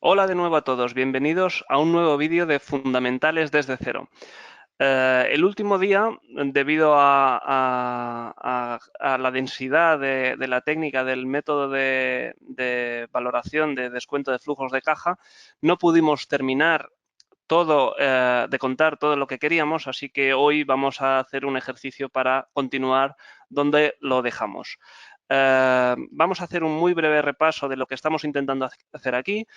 Hola de nuevo a todos, bienvenidos a un nuevo vídeo de Fundamentales desde cero. El último día, debido a la densidad de la técnica del método de valoración de descuento de flujos de caja, no pudimos terminar todo, de contar todo lo que queríamos, así que hoy vamos a hacer un ejercicio para continuar donde lo dejamos. Vamos a hacer un muy breve repaso de lo que estamos intentando hacer aquí.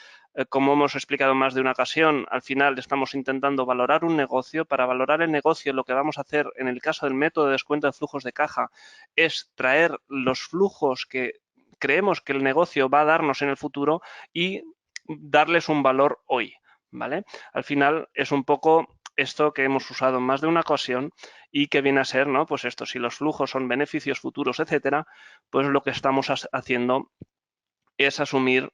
Como hemos explicado en más de una ocasión, al final estamos intentando valorar un negocio. Para valorar el negocio, lo que vamos a hacer en el caso del método de descuento de flujos de caja es traer los flujos que creemos que el negocio va a darnos en el futuro y darles un valor hoy, ¿vale? Al final es un poco esto que hemos usado en más de una ocasión y que viene a ser, ¿no? Pues esto, si los flujos son beneficios futuros, etcétera, pues lo que estamos haciendo es asumir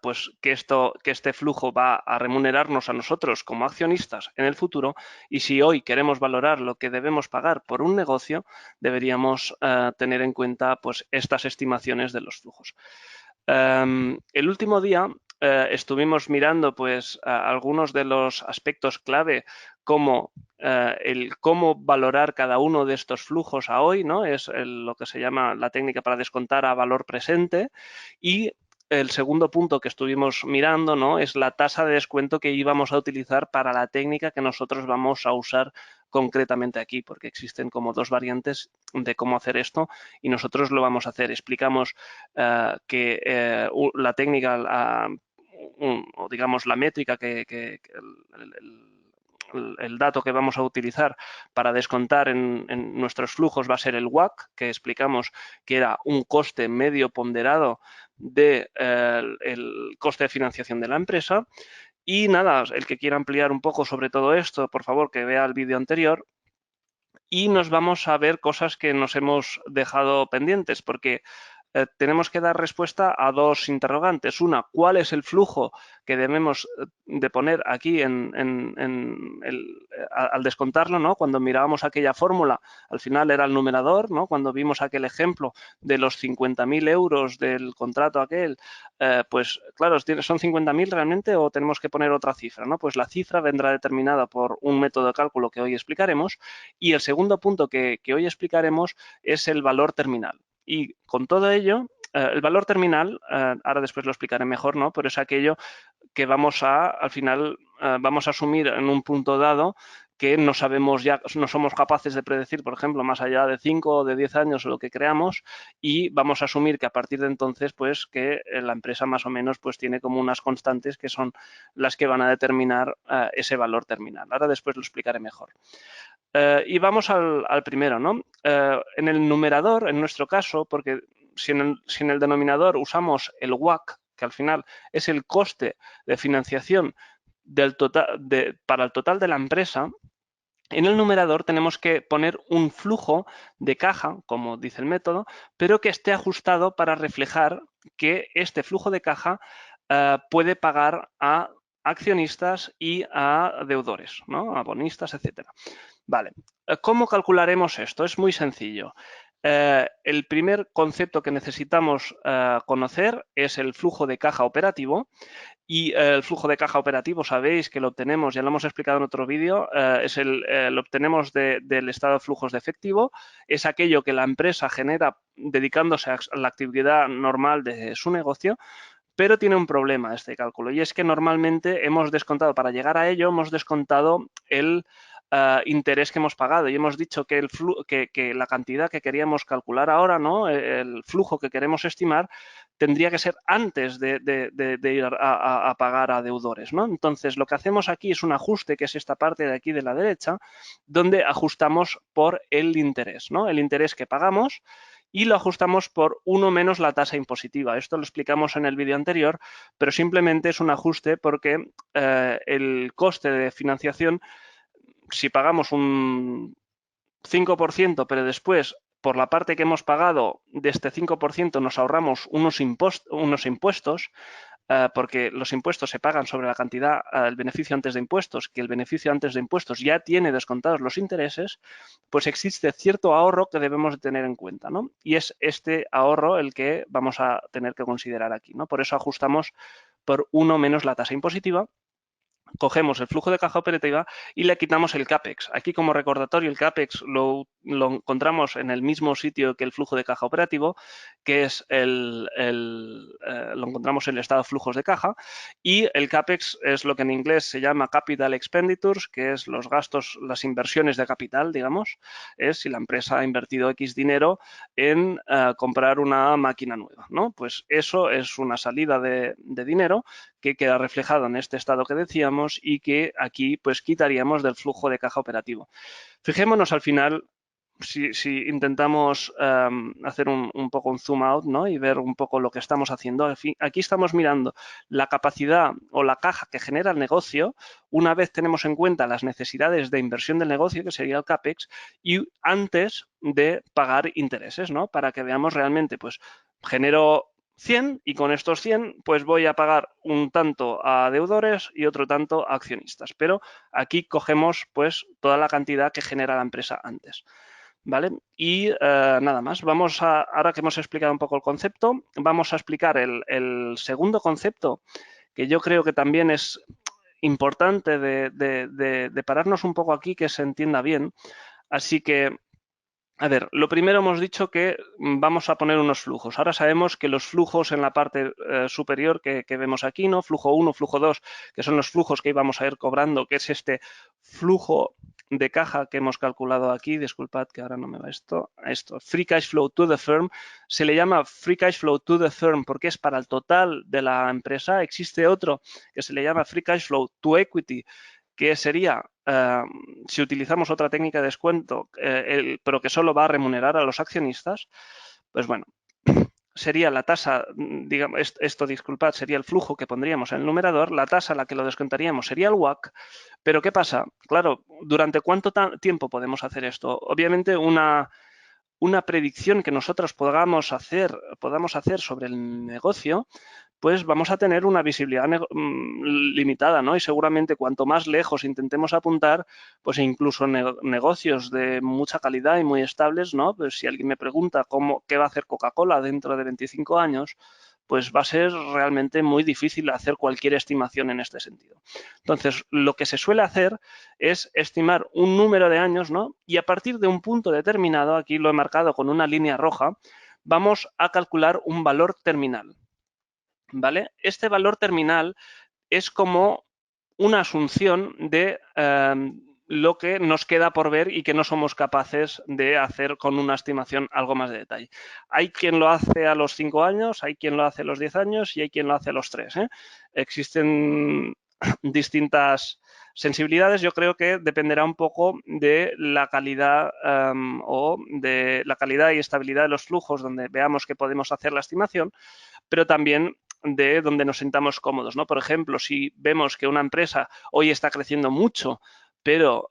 pues que este flujo va a remunerarnos a nosotros como accionistas en el futuro, y si hoy queremos valorar lo que debemos pagar por un negocio, deberíamos tener en cuenta pues estas estimaciones de los flujos. El último día estuvimos mirando pues algunos de los aspectos clave como el cómo valorar cada uno de estos flujos a hoy, ¿no? Es lo que se llama la técnica para descontar a valor presente, y el segundo punto que estuvimos mirando, ¿no? Es la tasa de descuento que íbamos a utilizar para la técnica que nosotros vamos a usar concretamente aquí, porque existen como dos variantes de cómo hacer esto y nosotros lo vamos a hacer. Explicamos que la técnica, o digamos la métrica el dato que vamos a utilizar para descontar en nuestros flujos va a ser el WACC, que explicamos que era un coste medio ponderado del coste de financiación de la empresa. Y nada, el que quiera ampliar un poco sobre todo esto, por favor, que vea el vídeo anterior. Y nos vamos a ver cosas que nos hemos dejado pendientes, porque tenemos que dar respuesta a dos interrogantes. Una, ¿cuál es el flujo que debemos de poner aquí al descontarlo, ¿no? Cuando mirábamos aquella fórmula, al final era el numerador, ¿no? Cuando vimos aquel ejemplo de los 50.000 euros del contrato aquel, pues claro, ¿son 50.000 realmente o tenemos que poner otra cifra, ¿no? Pues la cifra vendrá determinada por un método de cálculo que hoy explicaremos, y el segundo punto que hoy explicaremos es el valor terminal. Y con todo ello, el valor terminal, ahora después lo explicaré mejor, ¿no? Pero es aquello que al final, vamos a asumir en un punto dado que no sabemos ya, no somos capaces de predecir, por ejemplo, más allá de 5 o de 10 años lo que creamos, y vamos a asumir que a partir de entonces, pues que la empresa más o menos pues tiene como unas constantes que son las que van a determinar ese valor terminal. Ahora después lo explicaré mejor. Y vamos al primero, ¿no? En el numerador, en nuestro caso, porque si en el denominador usamos el WACC, que al final es el coste de financiación para el total de la empresa, en el numerador tenemos que poner un flujo de caja, como dice el método, pero que esté ajustado para reflejar que este flujo de caja puede pagar a accionistas y a deudores, ¿no? A bonistas, etcétera. Vale, ¿cómo calcularemos esto? Es muy sencillo. El primer concepto que necesitamos conocer es el flujo de caja operativo, y el flujo de caja operativo sabéis que lo obtenemos, ya lo hemos explicado en otro vídeo, lo obtenemos del estado de flujos de efectivo, es aquello que la empresa genera dedicándose a la actividad normal de su negocio, pero tiene un problema este cálculo, y es que normalmente hemos descontado, para llegar a ello, hemos descontado el interés que hemos pagado, y hemos dicho que, que la cantidad que queríamos calcular ahora, ¿no? El flujo que queremos estimar, tendría que ser antes de ir a pagar a deudores, ¿no? Entonces, lo que hacemos aquí es un ajuste, que es esta parte de aquí de la derecha, donde ajustamos por el interés, ¿no? El interés que pagamos, y lo ajustamos por 1 menos la tasa impositiva. Esto lo explicamos en el vídeo anterior, pero simplemente es un ajuste porque el coste de financiación, si pagamos un 5%, pero después por la parte que hemos pagado de este 5% nos ahorramos unos impuestos, porque los impuestos se pagan sobre la cantidad, el beneficio antes de impuestos, que el beneficio antes de impuestos ya tiene descontados los intereses, pues existe cierto ahorro que debemos de tener en cuenta, ¿no? Y es este ahorro el que vamos a tener que considerar aquí, ¿no? Por eso ajustamos por 1 menos la tasa impositiva. Cogemos el flujo de caja operativa y le quitamos el CAPEX. Aquí, como recordatorio, el CAPEX lo encontramos en el mismo sitio que el flujo de caja operativo, que es lo encontramos en el estado de flujos de caja, y el CAPEX es lo que en inglés se llama Capital Expenditures, que es los gastos, las inversiones de capital, digamos, es si la empresa ha invertido X dinero en comprar una máquina nueva, ¿no? Pues eso es una salida de dinero que queda reflejado en este estado que decíamos y que aquí pues quitaríamos del flujo de caja operativo. Fijémonos al final, si intentamos hacer un poco un zoom out, ¿no? Y ver un poco lo que estamos haciendo. Aquí estamos mirando la capacidad o la caja que genera el negocio una vez tenemos en cuenta las necesidades de inversión del negocio, que sería el CAPEX, y antes de pagar intereses, ¿no? Para que veamos realmente, pues, genero 100 y con estos 100 pues voy a pagar un tanto a deudores y otro tanto a accionistas. Pero aquí cogemos pues toda la cantidad que genera la empresa antes. ¿Vale? Y nada más, ahora que hemos explicado un poco el concepto, vamos a explicar el segundo concepto, que yo creo que también es importante de pararnos un poco aquí, que se entienda bien. Así que a ver, lo primero hemos dicho que vamos a poner unos flujos. Ahora sabemos que los flujos en la parte superior que vemos aquí, ¿no? Flujo 1, flujo 2, que son los flujos que íbamos a ir cobrando, que es este flujo de caja que hemos calculado aquí. Disculpad que ahora no me va esto. Free Cash Flow to the Firm. Se le llama Free Cash Flow to the Firm porque es para el total de la empresa. Existe otro que se le llama Free Cash Flow to Equity, que sería, si utilizamos otra técnica de descuento, pero que solo va a remunerar a los accionistas, pues bueno, sería la tasa, digamos, disculpad, sería el flujo que pondríamos en el numerador, la tasa a la que lo descontaríamos sería el WACC, pero ¿qué pasa? Claro, ¿durante cuánto tiempo podemos hacer esto? Obviamente una predicción que nosotros podamos hacer sobre el negocio, pues vamos a tener una visibilidad limitada, ¿no? Y seguramente cuanto más lejos intentemos apuntar, pues incluso negocios de mucha calidad y muy estables, ¿no? Pues si alguien me pregunta qué va a hacer Coca-Cola dentro de 25 años, pues va a ser realmente muy difícil hacer cualquier estimación en este sentido. Entonces, lo que se suele hacer es estimar un número de años, ¿no? Y a partir de un punto determinado, aquí lo he marcado con una línea roja, vamos a calcular un valor terminal, ¿vale? Este valor terminal es como una asunción de lo que nos queda por ver y que no somos capaces de hacer con una estimación algo más de detalle. Hay quien lo hace a los 5 años, hay quien lo hace a los 10 años y hay quien lo hace a los 3. Existen distintas sensibilidades. Yo creo que dependerá un poco de la calidad o de la calidad y estabilidad de los flujos donde veamos que podemos hacer la estimación, pero también de donde nos sintamos cómodos, ¿no? Por ejemplo, si vemos que una empresa hoy está creciendo mucho, pero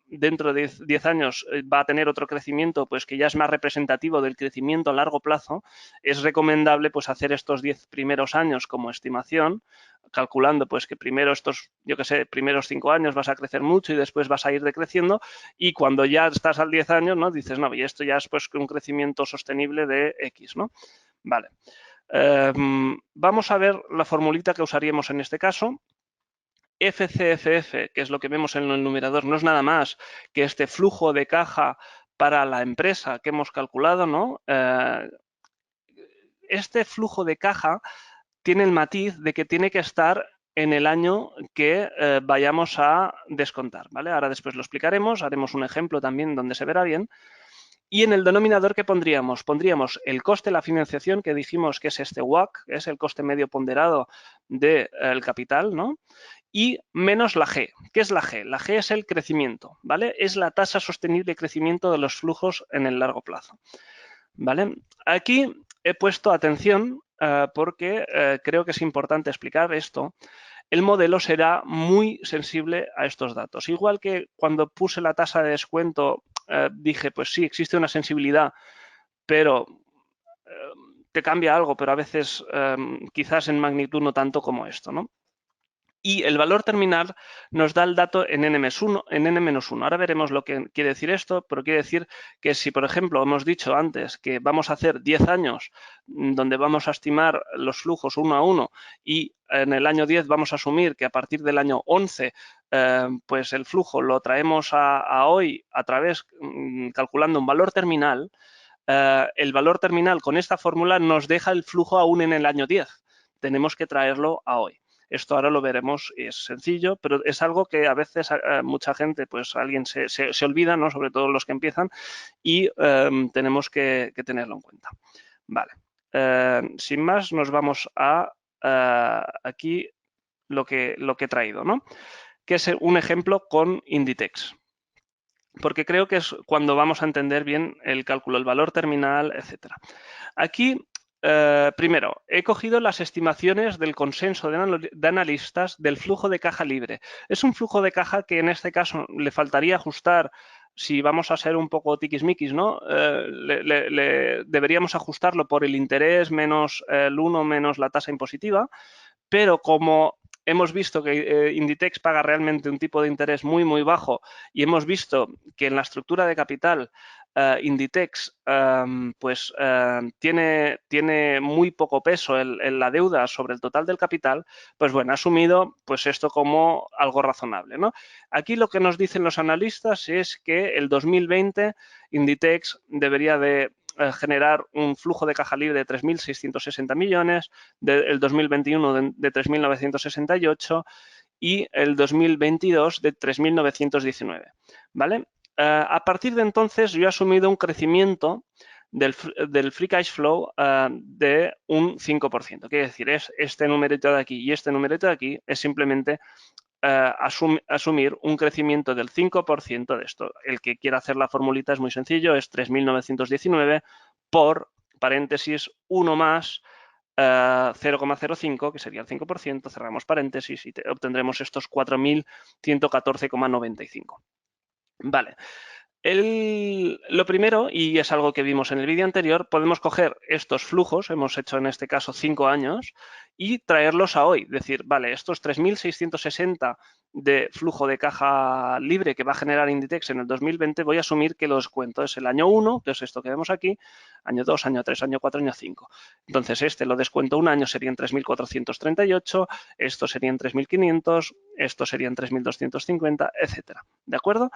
dentro de 10 años va a tener otro crecimiento pues que ya es más representativo del crecimiento a largo plazo, es recomendable pues hacer estos 10 primeros años como estimación, calculando pues que primero primeros 5 años vas a crecer mucho y después vas a ir decreciendo, y cuando ya estás al 10 años, ¿no? Dices, no, y esto ya es pues un crecimiento sostenible de X, ¿no? Vale. Vamos a ver la formulita que usaríamos en este caso. FCFF, que es lo que vemos en el numerador, no es nada más que este flujo de caja para la empresa que hemos calculado, ¿no? Este flujo de caja tiene el matiz de que tiene que estar en el año que vayamos a descontar, ¿vale? Ahora después lo explicaremos, haremos un ejemplo también donde se verá bien. Y en el denominador, ¿qué pondríamos? Pondríamos el coste de la financiación, que dijimos que es este WACC, es el coste medio ponderado del capital, ¿no? Y menos la G. ¿Qué es la G? La G es el crecimiento, ¿vale? Es la tasa sostenible de crecimiento de los flujos en el largo plazo, ¿vale? Aquí he puesto atención porque creo que es importante explicar esto. El modelo será muy sensible a estos datos. Igual que cuando puse la tasa de descuento, dije, pues sí, existe una sensibilidad, pero te cambia algo, pero a veces quizás en magnitud no tanto como esto, ¿no? Y el valor terminal nos da el dato en n-1, en n-1. Ahora veremos lo que quiere decir esto, pero quiere decir que si, por ejemplo, hemos dicho antes que vamos a hacer 10 años donde vamos a estimar los flujos uno a uno y en el año 10 vamos a asumir que a partir del año 11 pues el flujo lo traemos a hoy a través, calculando un valor terminal, el valor terminal con esta fórmula nos deja el flujo aún en el año 10. Tenemos que traerlo a hoy. Esto ahora lo veremos, es sencillo, pero es algo que a veces mucha gente, pues alguien se olvida, ¿no? Sobre todo los que empiezan, y tenemos que tenerlo en cuenta. Vale. Sin más, nos vamos a aquí lo que he traído, ¿no? Que es un ejemplo con Inditex. Porque creo que es cuando vamos a entender bien el cálculo, el valor terminal, etcétera. Aquí, primero, he cogido las estimaciones del consenso de analistas del flujo de caja libre. Es un flujo de caja que en este caso le faltaría ajustar, si vamos a ser un poco tiquismiquis, ¿no? Deberíamos ajustarlo por el interés menos el 1 menos la tasa impositiva, pero como hemos visto que Inditex paga realmente un tipo de interés muy, muy bajo y hemos visto que en la estructura de capital Inditex pues tiene muy poco peso en la deuda sobre el total del capital, pues bueno, ha asumido pues esto como algo razonable, ¿no? Aquí lo que nos dicen los analistas es que el 2020 Inditex debería de generar un flujo de caja libre de 3.660 millones, el 2021 de 3.968 y el 2022 de 3.919, ¿vale? A partir de entonces yo he asumido un crecimiento del free cash flow de un 5%. Quiere decir, es este numerito de aquí y este numerito de aquí es simplemente asumir un crecimiento del 5% de esto. El que quiera hacer la formulita es muy sencillo, es 3.919 por paréntesis 1 más 0,05, que sería el 5%, cerramos paréntesis y obtendremos estos 4.114,95. Vale. Lo primero, y es algo que vimos en el vídeo anterior, podemos coger estos flujos, hemos hecho en este caso 5 años, y traerlos a hoy. Decir, vale, estos 3.660 de flujo de caja libre que va a generar Inditex en el 2020, voy a asumir que los cuento. Es el año 1, que es esto que vemos aquí, año 2, año 3, año 4, año 5. Entonces, este lo descuento un año, serían 3.438, estos serían 3.500, estos serían 3.250, etcétera. ¿De acuerdo?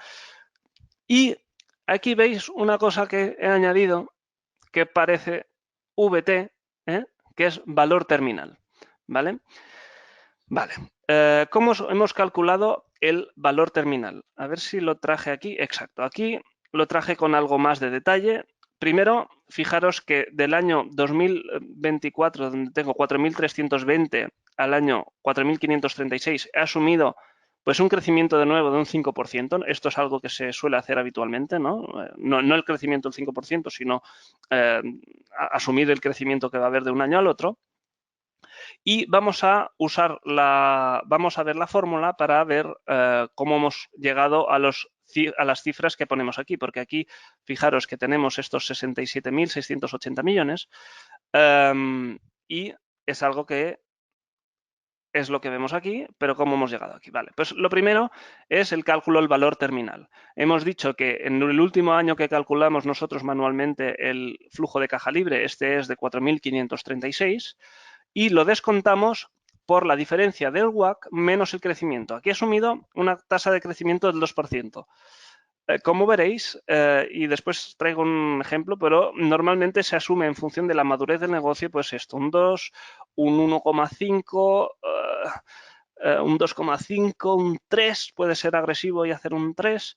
Y aquí veis una cosa que he añadido que parece VT, que es valor terminal, ¿vale? Vale. ¿Cómo hemos calculado el valor terminal? A ver si lo traje aquí. Exacto. Aquí lo traje con algo más de detalle. Primero, fijaros que del año 2024, donde tengo 4.320 al año 4.536, he asumido pues un crecimiento de nuevo de un 5%. Esto es algo que se suele hacer habitualmente, ¿no? No el crecimiento del 5%, sino asumir el crecimiento que va a haber de un año al otro. Y vamos a ver la fórmula para ver cómo hemos llegado a las cifras que ponemos aquí, porque aquí fijaros que tenemos estos 67.680 millones y es algo que es lo que vemos aquí, pero ¿cómo hemos llegado aquí? Vale, pues lo primero es el cálculo del valor terminal. Hemos dicho que en el último año que calculamos nosotros manualmente el flujo de caja libre, este es de 4.536, y lo descontamos por la diferencia del WACC menos el crecimiento. Aquí he asumido una tasa de crecimiento del 2%. Como veréis, y después traigo un ejemplo, pero normalmente se asume en función de la madurez del negocio, pues esto, un 2, un 1,5, un 2,5, un 3, puede ser agresivo y hacer un 3,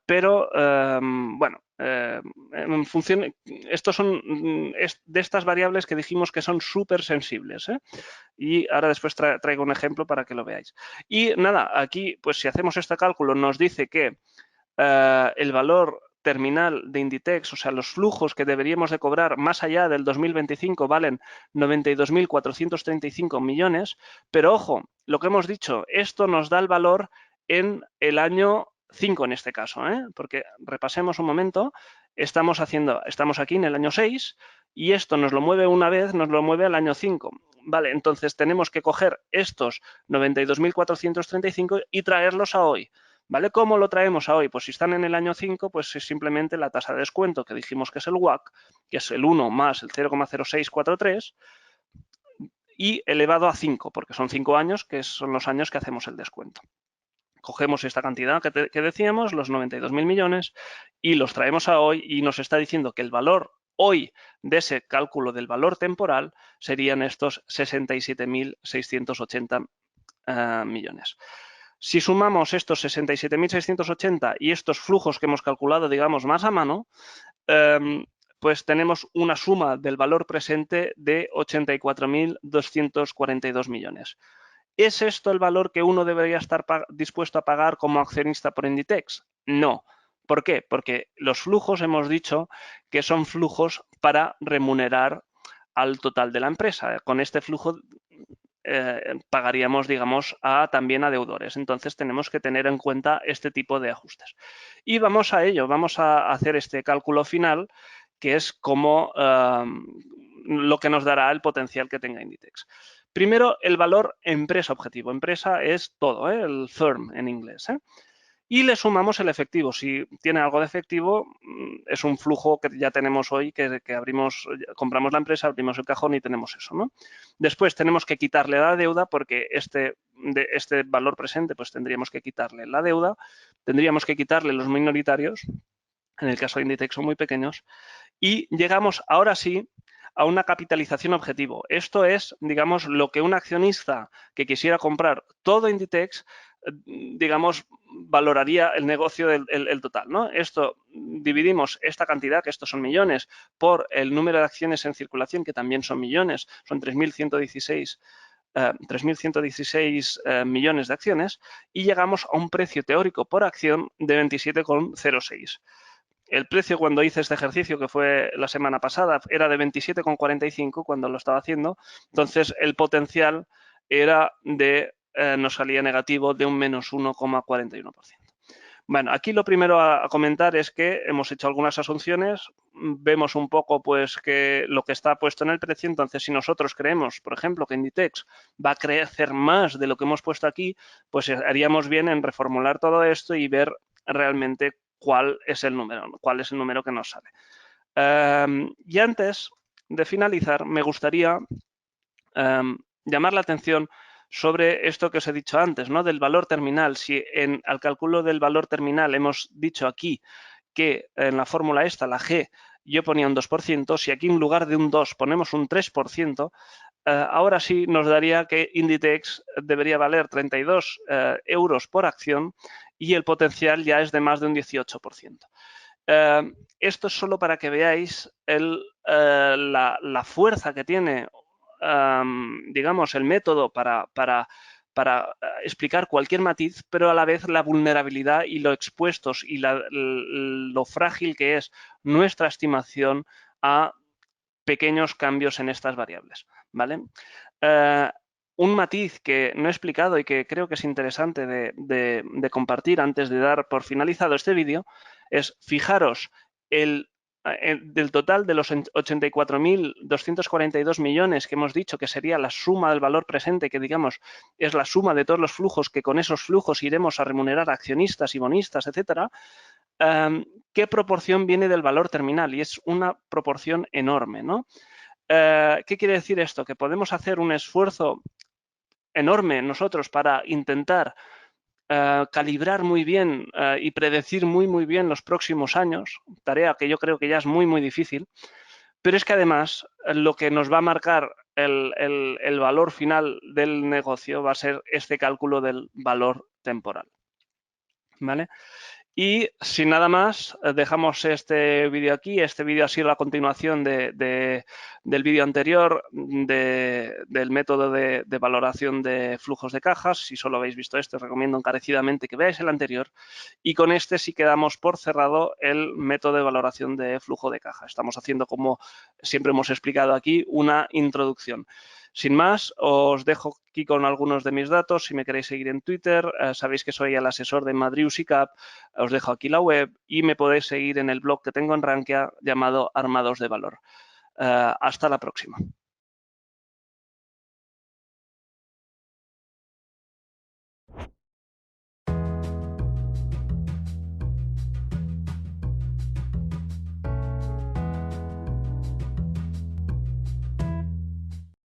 pero bueno, en función, estos son de estas variables que dijimos que son súper sensibles, y ahora después traigo un ejemplo para que lo veáis. Y nada, aquí pues si hacemos este cálculo nos dice que el valor terminal de Inditex, o sea, los flujos que deberíamos de cobrar más allá del 2025 valen 92.435 millones, pero ojo, lo que hemos dicho, esto nos da el valor en el año 5 en este caso, porque repasemos un momento, estamos aquí en el año 6 y esto nos lo mueve una vez, nos lo mueve al año 5. Vale, entonces tenemos que coger estos 92.435 y traerlos a hoy. ¿Vale? ¿Cómo lo traemos a hoy? Pues si están en el año 5, pues es simplemente la tasa de descuento que dijimos que es el WACC, que es el 1 más el 0,0643 y elevado a 5, porque son 5 años, que son los años que hacemos el descuento. Cogemos esta cantidad que decíamos, los 92.000 millones, y los traemos a hoy y nos está diciendo que el valor hoy de ese cálculo del valor temporal serían estos 67.680 millones. Si sumamos estos 67.680 y estos flujos que hemos calculado, digamos, más a mano, pues tenemos una suma del valor presente de 84.242 millones. ¿Es esto el valor que uno debería estar dispuesto a pagar como accionista por Inditex? No. ¿Por qué? Porque los flujos hemos dicho que son flujos para remunerar al total de la empresa. Con este flujo pagaríamos, digamos, también a deudores. Entonces, tenemos que tener en cuenta este tipo de ajustes. Y vamos a ello, vamos a hacer este cálculo final, que es como lo que nos dará el potencial que tenga Inditex. Primero, el valor empresa objetivo. Empresa es todo, el firm en inglés. Y le sumamos el efectivo. Si tiene algo de efectivo, es un flujo que ya tenemos hoy, que compramos la empresa, abrimos el cajón y tenemos eso, ¿no? Después tenemos que quitarle la deuda porque de este valor presente, pues tendríamos que quitarle la deuda, tendríamos que quitarle los minoritarios, en el caso de Inditex son muy pequeños, y llegamos ahora sí a una capitalización objetivo. Esto es, digamos, lo que un accionista que quisiera comprar todo Inditex, digamos, valoraría el negocio del total, ¿no? Esto, dividimos esta cantidad, que estos son millones, por el número de acciones en circulación, que también son millones, son 3.116 millones de acciones, y llegamos a un precio teórico por acción de 27,06. El precio cuando hice este ejercicio, que fue la semana pasada, era de 27,45 cuando lo estaba haciendo. Entonces, el potencial era nos salía negativo de un menos 1,41%. Bueno, aquí lo primero a comentar es que hemos hecho algunas asunciones, vemos un poco pues que lo que está puesto en el precio, entonces si nosotros creemos, por ejemplo, que Inditex va a crecer más de lo que hemos puesto aquí, pues haríamos bien en reformular todo esto y ver realmente cuál es el número que nos sale. Y antes de finalizar, me gustaría llamar la atención sobre esto que os he dicho antes, ¿no? Del valor terminal. Si al cálculo del valor terminal hemos dicho aquí que en la fórmula esta, la G, yo ponía un 2%, si aquí en lugar de un 2 ponemos un 3%, ahora sí nos daría que Inditex debería valer 32 euros por acción y el potencial ya es de más de un 18%. Esto es solo para que veáis la fuerza que tiene, digamos, el método para explicar cualquier matiz, pero a la vez la vulnerabilidad y lo expuestos y lo frágil que es nuestra estimación a pequeños cambios en estas variables, ¿vale? Un matiz que no he explicado y que creo que es interesante de compartir antes de dar por finalizado este vídeo es, fijaros, del total de los 84.242 millones que hemos dicho que sería la suma del valor presente, que digamos es la suma de todos los flujos, que con esos flujos iremos a remunerar a accionistas y bonistas, etcétera, ¿qué proporción viene del valor terminal? Y es una proporción enorme, ¿no? ¿Qué quiere decir esto? Que podemos hacer un esfuerzo enorme nosotros para intentar calibrar muy bien y predecir muy bien los próximos años, tarea que yo creo que ya es muy difícil, pero es que además lo que nos va a marcar el valor final del negocio va a ser este cálculo del valor temporal, ¿vale? Y sin nada más, dejamos este vídeo aquí. Este vídeo ha sido la continuación del vídeo anterior del método de valoración de flujos de cajas. Si solo habéis visto este, os recomiendo encarecidamente que veáis el anterior. Y con este sí quedamos por cerrado el método de valoración de flujo de caja. Estamos haciendo, como siempre hemos explicado aquí, una introducción. Sin más, os dejo aquí con algunos de mis datos. Si me queréis seguir en Twitter, sabéis que soy el asesor de Madrius y Cap. Os dejo aquí la web y me podéis seguir en el blog que tengo en Rankia llamado Armados de Valor. Hasta la próxima.